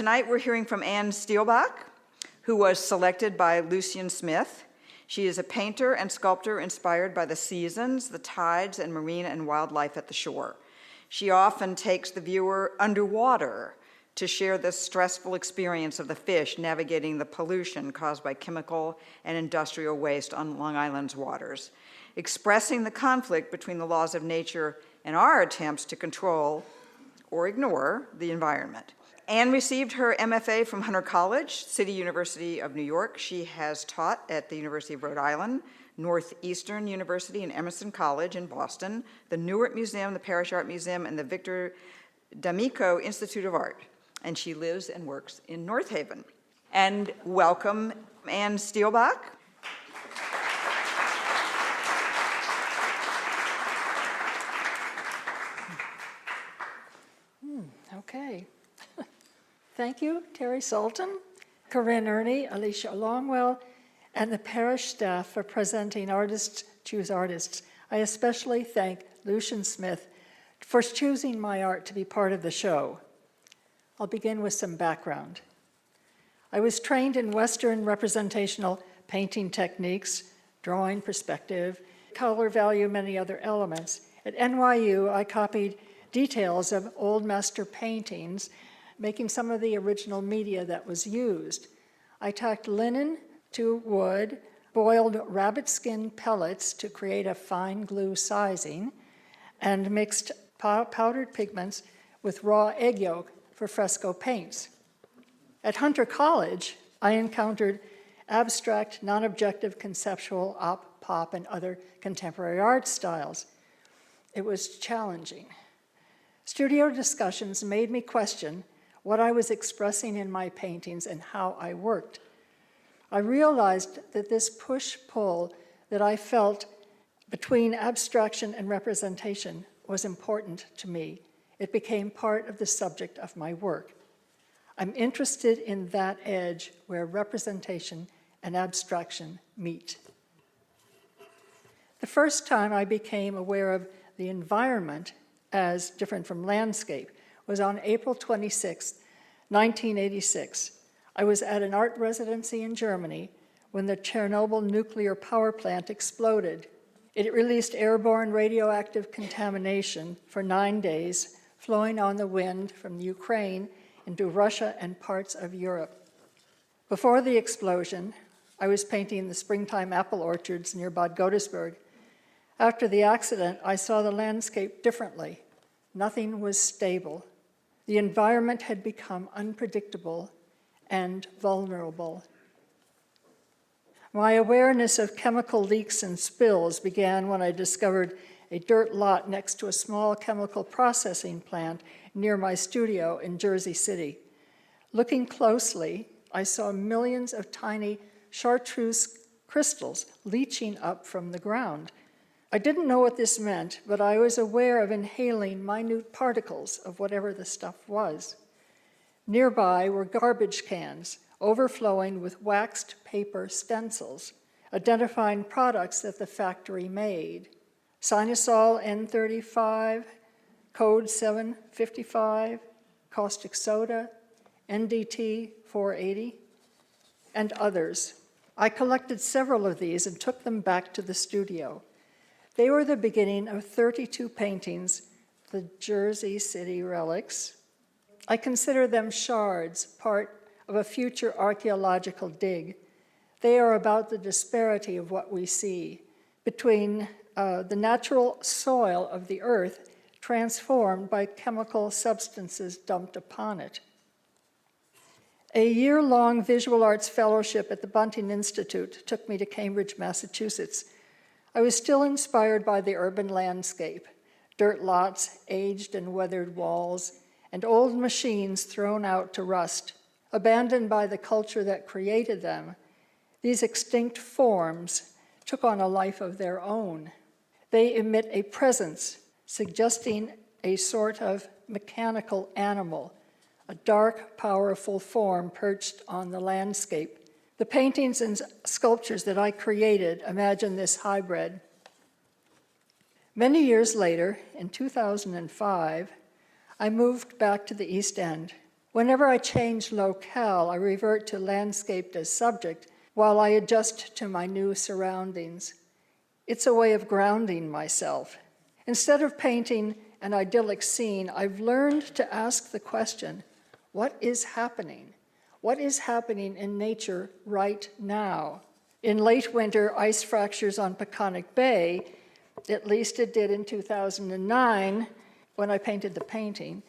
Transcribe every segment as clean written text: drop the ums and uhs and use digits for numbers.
Tonight we're hearing from Anne Seelbach, who was selected by Lucian Smith. She is a painter and sculptor inspired by the seasons, the tides, and marine and wildlife at the shore. She often takes the viewer underwater to share the stressful experience of the fish navigating the pollution caused by chemical and industrial waste on Long Island's waters, expressing the conflict between the laws of nature and our attempts to control or ignore the environment. Anne received her MFA from Hunter College, City University of New York. She has taught at the University of Rhode Island, Northeastern University, and Emerson College in Boston, the Newark Museum, the Parrish Art Museum, and the Victor D'Amico Institute of Art. And she lives and works in North Haven. And welcome, Anne Seelbach. Okay. Thank you, Terry Sultan, Corinne Ernie, Alicia Longwell, and the Parrish staff for presenting Artists Choose Artists. I especially thank Lucian Smith for choosing my art to be part of the show. I'll begin with some background. I was trained in Western representational painting techniques, drawing, perspective, color, value, many other elements. At NYU, I copied details of old master paintings, making some of the original media that was used. I tacked linen to wood, boiled rabbit skin pellets to create a fine glue sizing, and mixed powdered pigments with raw egg yolk for fresco paints. At Hunter College, I encountered abstract, non-objective, conceptual, op, pop, and other contemporary art styles. It was challenging. Studio discussions made me question what I was expressing in my paintings and how I worked. I realized that this push-pull that I felt between abstraction and representation was important to me. It became part of the subject of my work. I'm interested in that edge where representation and abstraction meet. The first time I became aware of the environment as different from landscape was on April 26, 1986. I was at an art residency in Germany when the Chernobyl nuclear power plant exploded. It released airborne radioactive contamination for 9 days, flowing on the wind from Ukraine into Russia and parts of Europe. Before the explosion, I was painting the springtime apple orchards near Bad Godesberg. After the accident, I saw the landscape differently. Nothing was stable. The environment had become unpredictable and vulnerable. My awareness of chemical leaks and spills began when I discovered a dirt lot next to a small chemical processing plant near my studio in Jersey City. Looking closely, I saw millions of tiny chartreuse crystals leaching up from the ground. I didn't know what this meant, but I was aware of inhaling minute particles of whatever the stuff was. Nearby were garbage cans overflowing with waxed paper stencils, identifying products that the factory made. Sinusol N35, Code 755, caustic soda, NDT 480, and others. I collected several of these and took them back to the studio. They were the beginning of 32 paintings, the Jersey City relics. I consider them shards, part of a future archaeological dig. They are about the disparity of what we see between the natural soil of the earth transformed by chemical substances dumped upon it. A year-long visual arts fellowship at the Bunting Institute took me to Cambridge, Massachusetts. I was still inspired by the urban landscape, dirt lots, aged and weathered walls, and old machines thrown out to rust. Abandoned by the culture that created them, these extinct forms took on a life of their own. They emit a presence, suggesting a sort of mechanical animal, a dark, powerful form perched on the landscape. The paintings and sculptures that I created imagine this hybrid. Many years later, in 2005, I moved back to the East End. Whenever I change locale, I revert to landscape as subject while I adjust to my new surroundings. It's a way of grounding myself. Instead of painting an idyllic scene, I've learned to ask the question, what is happening? What is happening in nature right now? In late winter, ice fractures on Peconic Bay, at least it did in 2009 when I painted the painting.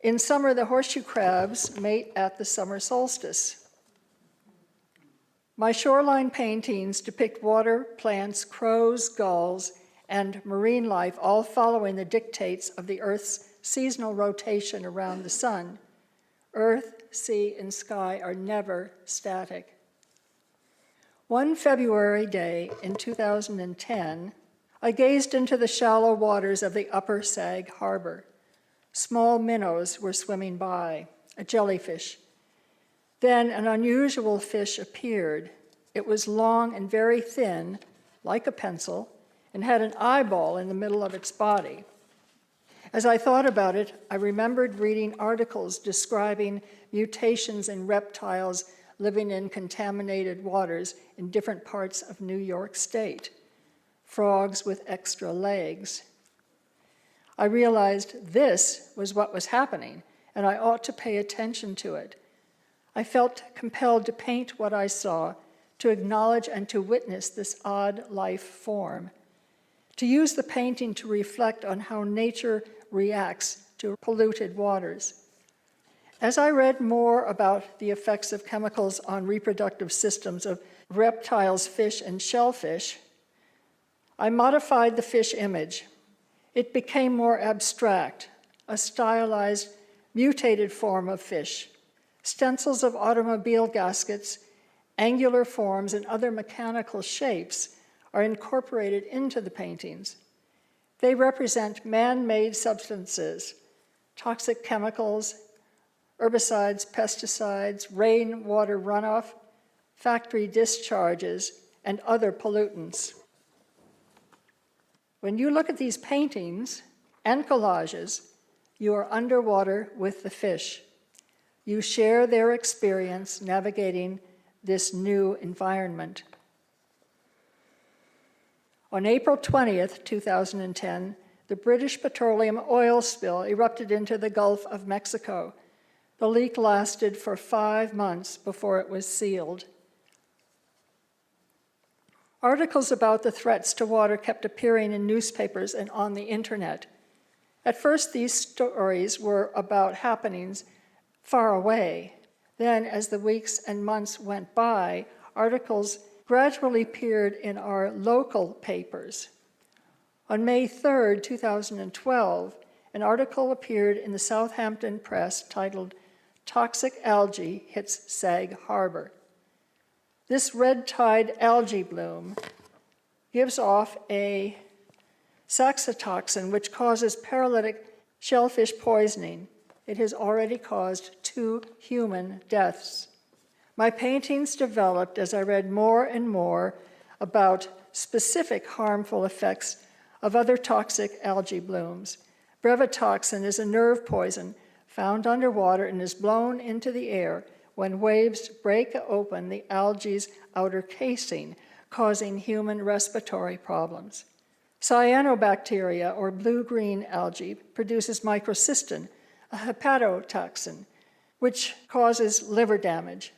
In summer, the horseshoe crabs mate at the summer solstice. My shoreline paintings depict water, plants, crows, gulls, and marine life, all following the dictates of the Earth's seasonal rotation around the sun. Earth, sea, and sky are never static. One February day in 2010, I gazed into the shallow waters of the upper Sag Harbor. Small minnows were swimming by, a jellyfish. Then an unusual fish appeared. It was long and very thin, like a pencil, and had an eyeball in the middle of its body. As I thought about it, I remembered reading articles describing mutations in reptiles living in contaminated waters in different parts of New York State, frogs with extra legs. I realized this was what was happening, and I ought to pay attention to it. I felt compelled to paint what I saw, to acknowledge and to witness this odd life form, to use the painting to reflect on how nature reacts to polluted waters. As I read more about the effects of chemicals on reproductive systems of reptiles, fish, and shellfish, I modified the fish image. It became more abstract, a stylized, mutated form of fish. Stencils of automobile gaskets, angular forms, and other mechanical shapes are incorporated into the paintings. They represent man-made substances, toxic chemicals, herbicides, pesticides, rainwater runoff, factory discharges, and other pollutants. When you look at these paintings and collages, you are underwater with the fish. You share their experience navigating this new environment. On April 20th, 2010, the British petroleum oil spill erupted into the Gulf of Mexico. The leak lasted for 5 months before it was sealed. Articles about the threats to water kept appearing in newspapers and on the internet. At first, these stories were about happenings far away. Then, as the weeks and months went by, articles gradually appeared in our local papers. On May 3rd, 2012, an article appeared in the Southampton Press titled, "Toxic Algae Hits Sag Harbor." This red tide algae bloom gives off a saxitoxin which causes paralytic shellfish poisoning. It has already caused 2 human deaths. My paintings developed as I read more and more about specific harmful effects of other toxic algae blooms. Brevetoxin is a nerve poison found underwater and is blown into the air when waves break open the algae's outer casing, causing human respiratory problems. Cyanobacteria, or blue-green algae, produces microcystin, a hepatotoxin, which causes liver damage.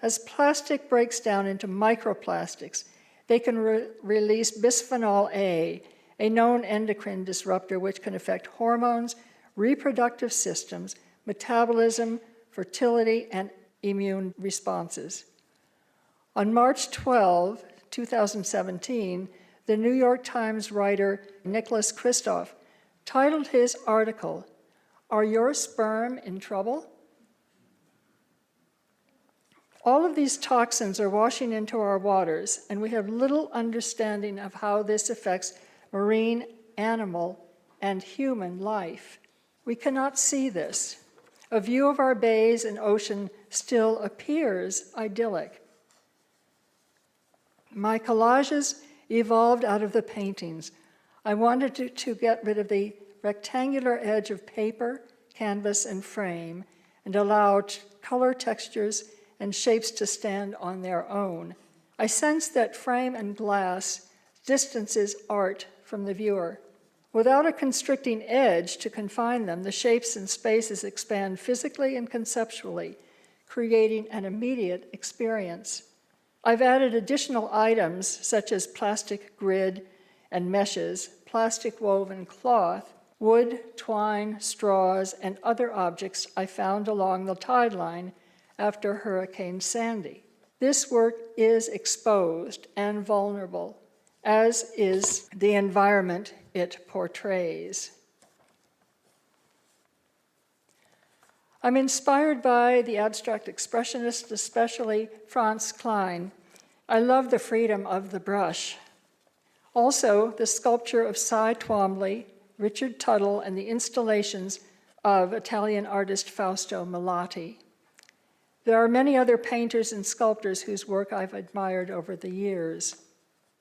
As plastic breaks down into microplastics, they can release bisphenol A, a known endocrine disruptor which can affect hormones, reproductive systems, metabolism, fertility, and immune responses. On March 12, 2017, the New York Times writer Nicholas Kristof titled his article, "Are Your Sperm in Trouble?" All of these toxins are washing into our waters, and we have little understanding of how this affects marine, animal, and human life. We cannot see this. A view of our bays and ocean still appears idyllic. My collages evolved out of the paintings. I wanted to get rid of the rectangular edge of paper, canvas and frame and allow color textures and shapes to stand on their own. I sense that frame and glass distances art from the viewer. Without a constricting edge to confine them, the shapes and spaces expand physically and conceptually, creating an immediate experience. I've added additional items such as plastic grid and meshes, plastic woven cloth, wood, twine, straws, and other objects I found along the tide line after Hurricane Sandy. This work is exposed and vulnerable, as is the environment it portrays. I'm inspired by the abstract expressionists, especially Franz Klein. I love the freedom of the brush. Also, the sculpture of Cy Twombly, Richard Tuttle, and the installations of Italian artist Fausto Malati. There are many other painters and sculptors whose work I've admired over the years.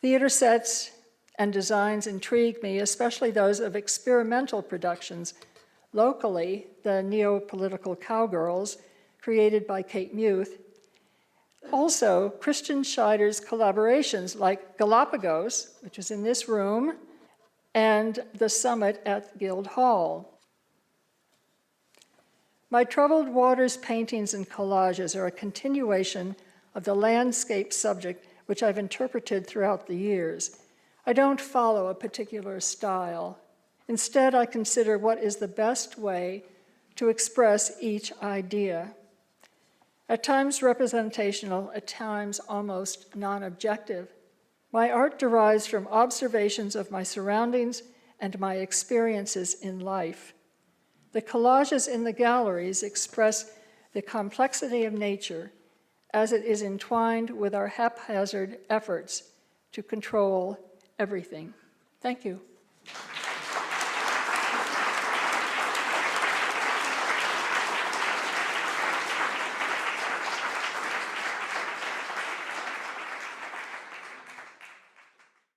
Theater sets and designs intrigue me, especially those of experimental productions. Locally, the neo-political Cowgirls, created by Kate Muth. Also, Christian Scheider's collaborations like Galapagos, which is in this room, and The Summit at Guild Hall. My Troubled Waters paintings and collages are a continuation of the landscape subject which I've interpreted throughout the years. I don't follow a particular style. Instead, I consider what is the best way to express each idea. At times representational, at times almost non-objective. My art derives from observations of my surroundings and my experiences in life. The collages in the galleries express the complexity of nature as it is entwined with our haphazard efforts to control everything. Thank you.